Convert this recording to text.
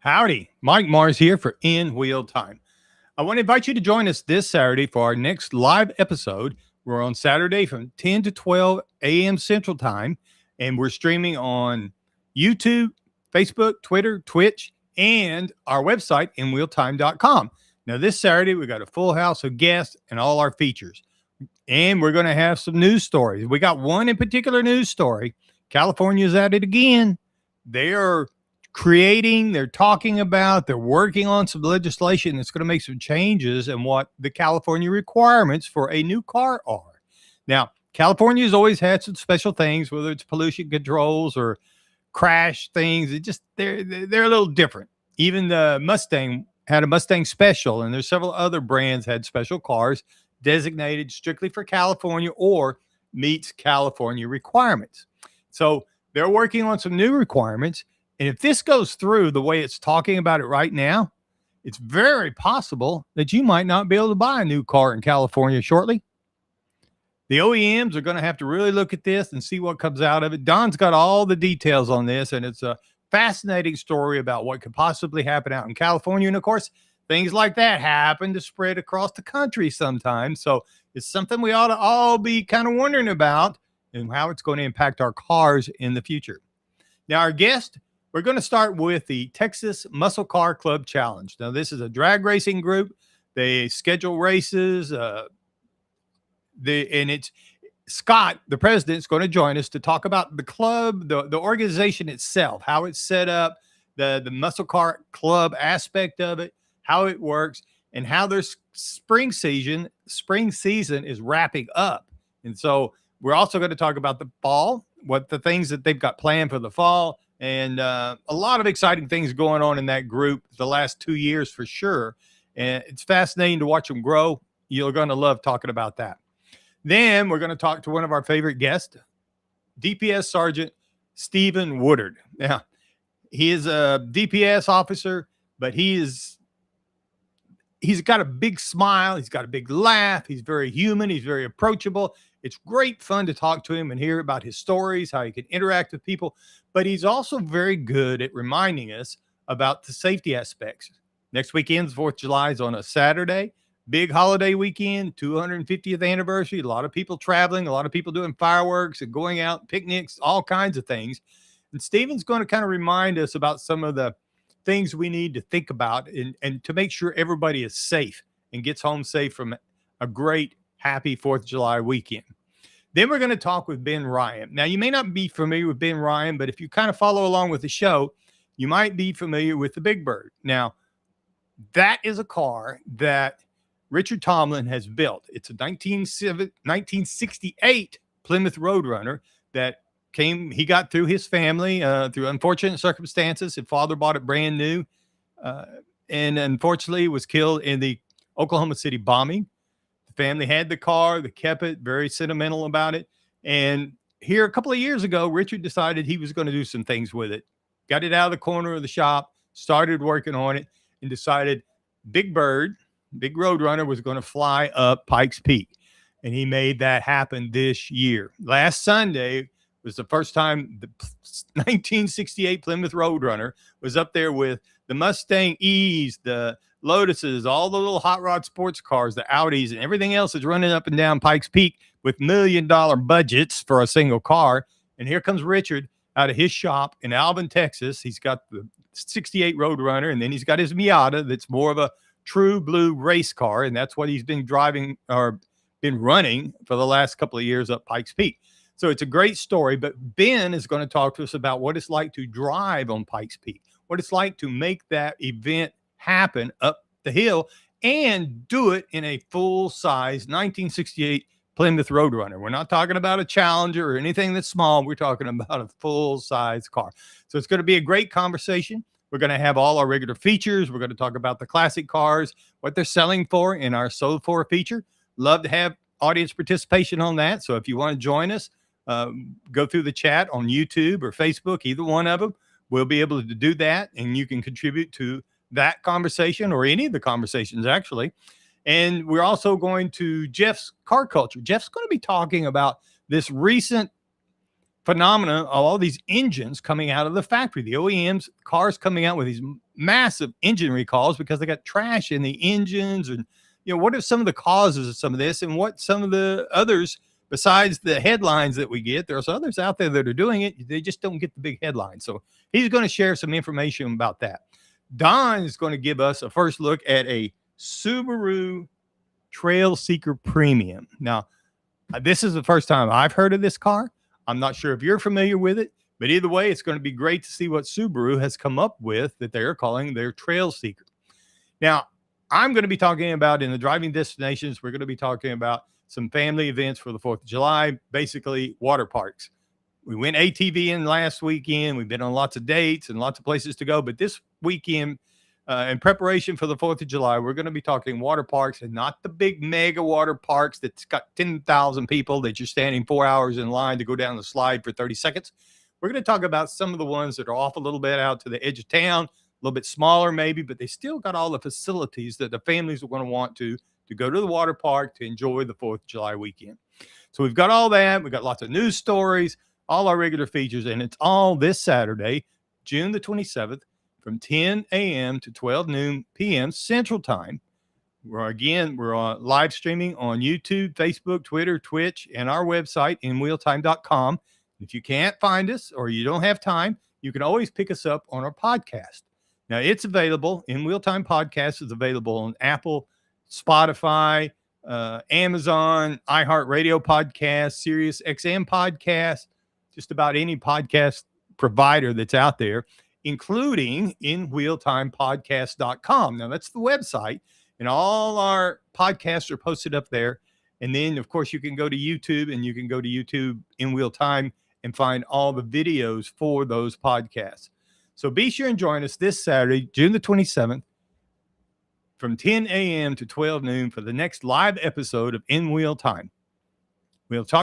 Howdy, Mike Mars here for In Wheel Time. I want to invite you to join us this Saturday for our next live episode. We're on Saturday from 10 to 12 a.m. Central Time, and we're streaming on YouTube, Facebook, Twitter, Twitch, and our website, inwheeltime.com. Now, this Saturday, we got a full house of guests and all our features, and we're going to have some news stories. We got one in particular news story. California's at it again. They are they're talking about, they're working on some legislation that's going to make some changes in what the California requirements for a new car are. Now, California has always had some special things, whether it's pollution controls or crash things. They're a little different. Even the Mustang had a Mustang Special, and there's several other brands had special cars designated strictly for California or meets California requirements. So they're working on some new requirements. And if this goes through the way it's talking about it right now, it's very possible that you might not be able to buy a new car in California shortly. The OEMs are going to have to really look at this and see what comes out of it. Don's got all the details on this, and it's a fascinating story about what could possibly happen out in California. And of course, things like that happen to spread across the country sometimes. So it's something we ought to all be kind of wondering about and how it's going to impact our cars in the future. Now, our guest, we're going to start with the Texas Muscle Car Club Challenge. Now, this is a drag racing group. They schedule races. And it's Scott, the president, is going to join us to talk about the club, the organization itself, how it's set up, the Muscle Car Club aspect of it, how it works, and how their spring season is wrapping up. And so we're also going to talk about the fall, what the things that they've got planned for the fall, and a lot of exciting things going on in that group the last 2 years for sure. And it's fascinating to watch them grow. You're going to love talking about that. Then we're going to talk to one of our favorite guests, DPS Sergeant Stephen Woodard. Now, he is a DPS officer, but he's got a big smile. He's got a big laugh. He's very human. He's very approachable. It's great fun to talk to him and hear about his stories, how he can interact with people. But he's also very good at reminding us about the safety aspects. Next weekend's 4th of July is on a Saturday. Big holiday weekend, 250th anniversary. A lot of people traveling, a lot of people doing fireworks and going out, picnics, all kinds of things. And Stephen's going to kind of remind us about some of the things we need to think about and to make sure everybody is safe and gets home safe from a great, happy 4th of July weekend. Then we're going to talk with Ben Ryan. Now, you may not be familiar with Ben Ryan, but if you kind of follow along with the show, you might be familiar with the Big Bird. Now, that is a car that Richard Tomlin has built. It's a 1968 Plymouth Roadrunner that he got through his family through unfortunate circumstances. His father bought it brand new and unfortunately was killed in the Oklahoma City bombing. The family had the car, they kept it, very sentimental about it. And here a couple of years ago, Richard decided he was going to do some things with it. Got it out of the corner of the shop, started working on it, and decided Big Bird, Big Roadrunner, was going to fly up Pikes Peak. And he made that happen this year. Last Sunday was the first time the 1968 Plymouth Roadrunner was up there with the Mustang E's, the Lotuses, all the little hot rod sports cars, the Audis, and everything else is running up and down Pikes Peak with $1 million budgets for a single car. And here comes Richard out of his shop in Alvin, Texas. He's got the 68 Roadrunner, and then he's got his Miata that's more of a true blue race car, and that's what he's been driving or been running for the last couple of years up Pikes Peak. So it's a great story, but Ben is going to talk to us about what it's like to drive on Pikes Peak, what it's like to make that event happen up the hill and do it in a full-size 1968 Plymouth Roadrunner. We're not talking about a Challenger or anything that's small. We're talking about a full-size car. So it's going to be a great conversation. We're going to have all our regular features. We're going to talk about the classic cars, what they're selling for in our Sold For feature. Love to have audience participation on that. So if you want to join us, go through the chat on YouTube or Facebook, either one of them. We'll be able to do that, and you can contribute to that conversation or any of the conversations, actually. And we're also going to Jeff's Car Culture. Jeff's going to be talking about this recent phenomena of all these engines coming out of the factory. The OEMs, cars coming out with these massive engine recalls because they got trash in the engines. And, what are some of the causes of some of this, and what some of the others, besides the headlines that we get? There's others out there that are doing it. They just don't get the big headlines. So he's going to share some information about that. Don is going to give us a first look at a Subaru Trail Seeker Premium. Now, this is the first time I've heard of this car. I'm not sure if you're familiar with it, but either way, it's going to be great to see what Subaru has come up with that they're calling their Trail Seeker. Now, I'm going to be talking about in the driving destinations, we're going to be talking about some family events for the 4th of July, basically water parks. We went ATV in last weekend. We've been on lots of dates and lots of places to go, but this weekend, in preparation for the 4th of July, we're going to be talking water parks, and not the big mega water parks that's got 10,000 people that you're standing 4 hours in line to go down the slide for 30 seconds. We're going to talk about some of the ones that are off a little bit out to the edge of town, a little bit smaller maybe, but they still got all the facilities that the families are going to want to go to the water park to enjoy the 4th of July weekend. So we've got all that. We've got lots of news stories, all our regular features, and it's all this Saturday, June the 27th, from 10 a.m. to 12 noon p.m. Central Time. We're live streaming on YouTube, Facebook, Twitter, Twitch, and our website, inwheeltime.com. If you can't find us or you don't have time, you can always pick us up on our podcast. Now, it's available. In Wheel Time Podcast is available on Apple, Spotify, Amazon, iHeartRadio Podcast, Sirius XM Podcast, just about any podcast provider that's out there, including inwheeltimepodcast.com. Now, that's the website, and all our podcasts are posted up there. And then, of course, you can go to YouTube, and you can go to YouTube in Wheel Time and find all the videos for those podcasts. So be sure and join us this Saturday, June the 27th, from 10 a.m. to 12 noon for the next live episode of In Wheel Time. We'll talk